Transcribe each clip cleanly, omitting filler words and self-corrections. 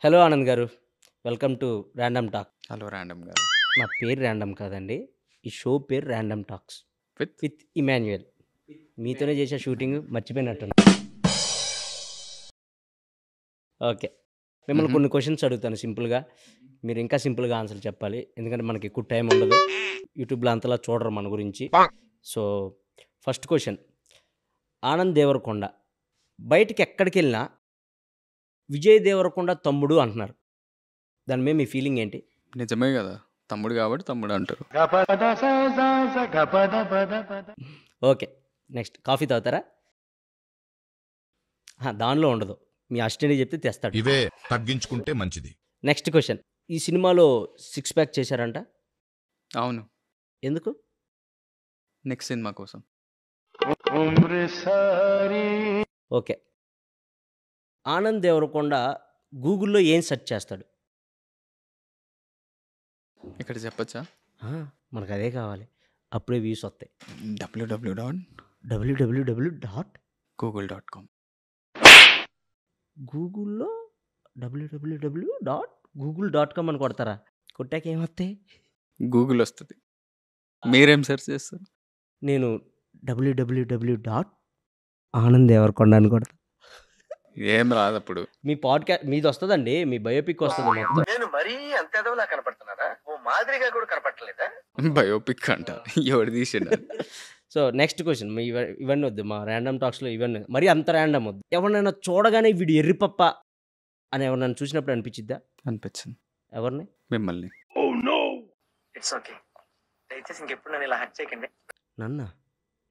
Hello Anand గారు. Welcome to random talk. Hello random గారు. నా పేరు ర్యాండమ్ కాదండి. ఈ షో పేరు random talks with with Emmanuel. మీతోనే చేసే షూటింగ్ మర్చిపోయినట్టున్నా. ఓకే. మిమ్మల్ని కొన్ని క్వశ్చన్స్ అడుగుతాను సింపుల్గా. మీరు ఇంకా సింపుల్గా ఆన్సర్ చెప్పాలి. ఎందుకంటే మనకి ఎక్కువ టైం ఉండదు. యూట్యూబ్లో అంతలా చూడరు మన గురించి. So first question, Anand Deverakonda బయటికి ఎక్కడికి వెళ్ళినా విజయ్ దేవరకొండ తమ్ముడు అంటున్నారు. దాని మీద మీ ఫీలింగ్ ఏంటి? నిజమే కదా, తమ్ముడు కాబట్టి తమ్ముడు అంటారు. ఓకే. నెక్స్ట్, కాఫీ తాగుతారా? దానిలో ఉండదు, మీ అసిస్టెంట్ చెప్తే తెస్తాడు. ఇవే తగ్గించుకుంటే మంచిది. నెక్స్ట్ క్వశ్చన్, ఈ సినిమాలో సిక్స్ ప్యాక్ చేశారంట, అవును, ఎందుకు? నెక్స్ట్ సినిమా కోసం. ఓకే. ఆనంద్ దేవరకొండ గూగుల్లో ఏం సెర్చ్ చేస్తాడు? ఇక్కడ చెప్పచ్చా? మనకు అదే కావాలి, అప్పుడే వ్యూస్ వస్తాయి. www.google.com. గూగుల్లో www.google.com అని కొడతారా? కొట్టాక ఏమొస్తాయి? గూగుల్ వస్తుంది. మీరేం సెర్చ్ చేస్తారు? నేను www.ఆనంద్ దేవరకొండ అని కొడతా. ఏం రాదు అప్పుడు. మీ పాడ్కాస్ట్ మీది వస్తుందండి, మీ బయోపిక్ వస్తుంది మొత్తం. నేను మరీ అంత ఎదవలా కనపడుతున్నారా? ఓ మాదిరిగా కూడా కనపడలేదా? బయోపిక్ అంట, ఎవడు తీసిండ? సో నెక్స్ట్ క్వశ్చన్, ఇవన్నీ వద్దు, మా ర్యాండమ్ టాక్స్లో ఇవన్నీ మరి అంత ర్యాండమ్ వద్దు. ఎవరినైనా చూడగానే వీడు ఎర్రిపప్ప అని ఎవరినైనా చూసినప్పుడు అనిపించిద్దా? అనిపించింది. ఎవరిని? మిమ్మల్ని. ఇట్స్ ఓకే, దయచేసి ఇంకెప్పుడు నన్ను ఇలా హట్ చేయకండి. నన్న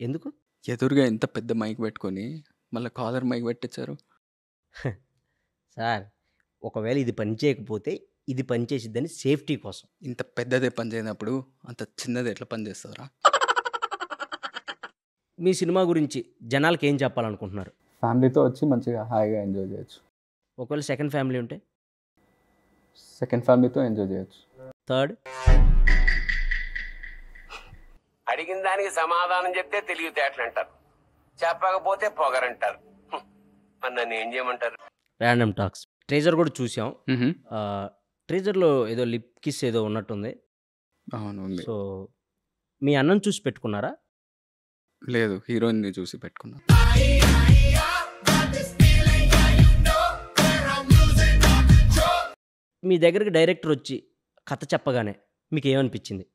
ఎందుకు? ఎదురుగా ఇంత పెద్ద మైక్ పెట్టుకొని మళ్ళీ కాలర్ మైక్ పెట్టించారు. సార్, ఒకవేళ ఇది పని చేయకపోతే ఇది పని చేసిద్దని సేఫ్టీ కోసం. ఇంత పెద్దదే పని చేయనప్పుడు అంత చిన్నది ఎట్లా పని చేస్తారా? మీ సినిమా గురించి జనాలకి ఏం చెప్పాలనుకుంటున్నారు? ఫ్యామిలీతో వచ్చి మంచిగా హాయిగా ఎంజాయ్ చేయొచ్చు. ఒకవేళ సెకండ్ ఫ్యామిలీ ఉంటే? సెకండ్ ఫ్యామిలీతో ఎంజాయ్ చేయొచ్చు. థర్డ్? అడిగిన దానికి సమాధానం చెప్తే తెలివితేటలు అంటారు, చెప్పకపోతే పొగరంటారు. మరి నన్ను ఏం చేయమంటారు? ర్యాండమ్ టాక్స్ ట్రేజర్ కూడా చూసాం. ట్రేజర్లో ఏదో లిప్ కిస్ ఏదో ఉన్నట్టుంది. అవును, ఉంది. సో మీ అన్నం చూసి పెట్టుకున్నారా? లేదు, హీరోయిన్ని చూసి పెట్టుకున్నా. మీ దగ్గరికి డైరెక్టర్ వచ్చి కథ చెప్పగానే మీకు ఏమనిపించింది?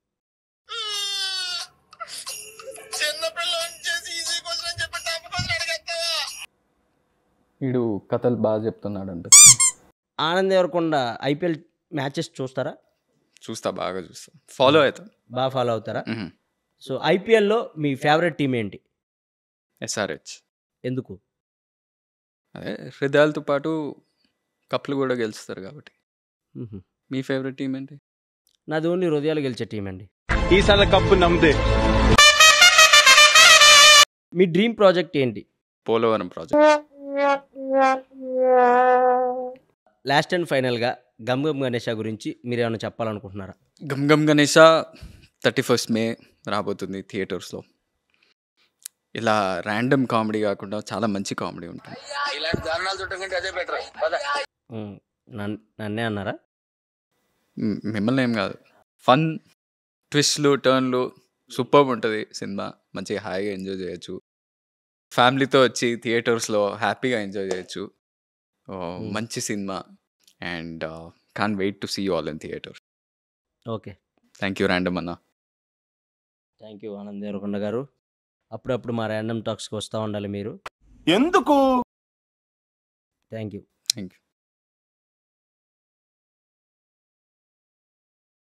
వీడు కథలు బాగా చెప్తున్నాడు అంటే. ఆనంద్ దేవరకొండ ఐపీఎల్ మ్యాచెస్ చూస్తారా? చూస్తా, బాగా చూస్తా, ఫాలో అవుతా. బాగా ఫాలో అవుతారా? సో ఐపీఎల్లో మీ ఫేవరెట్ టీం ఏంటి? ఎస్ఆర్హెచ్. ఎందుకు? అదే, హృదయాలతో పాటు కప్లు కూడా గెలుస్తారు కాబట్టి. మీ ఫేవరెట్ టీం ఏంటి? నాది ఓన్లీ హృదయాలు గెలిచే టీం అండి. ఈసారి కప్పు నమ్మదే. మీ డ్రీమ్ ప్రాజెక్ట్ ఏంటి? పోలవరం ప్రాజెక్ట్. లాస్ట్ అండ్ ఫైనల్గా గమ్ గమ్ గణేష గురించి మీరు ఏమైనా చెప్పాలనుకుంటున్నారా? గమ్ గమ్ గణేష 31st May రాబోతుంది థియేటర్స్లో. ఇలా ర్యాండమ్ కామెడీ కాకుండా చాలా మంచి కామెడీ ఉంటుంది. ఇలాంటి దారుణాలు చూడటం కంటే అదే బెటర్. నన్నే అన్నారా? మిమ్మల్ని ఏం కాదు. ఫన్, ట్విస్ట్లు, టర్న్లు సూపర్ ఉంటుంది సినిమా. మంచిగా హాయిగా ఎంజాయ్ చేయొచ్చు. ఫ్యామిలీతో వచ్చి థియేటర్స్లో హ్యాపీగా ఎంజాయ్ చేయొచ్చు. మంచి సినిమా. And can't wait to see you all in theatre. Okay, thank you random అన్న. థ్యాంక్ యూ ఆనంద్ దేవరకొండ గారు. అప్పుడప్పుడు మా ర్యాండమ్ టాక్స్కి వస్తూ ఉండాలి మీరు. ఎందుకు? Thank you. Thank you.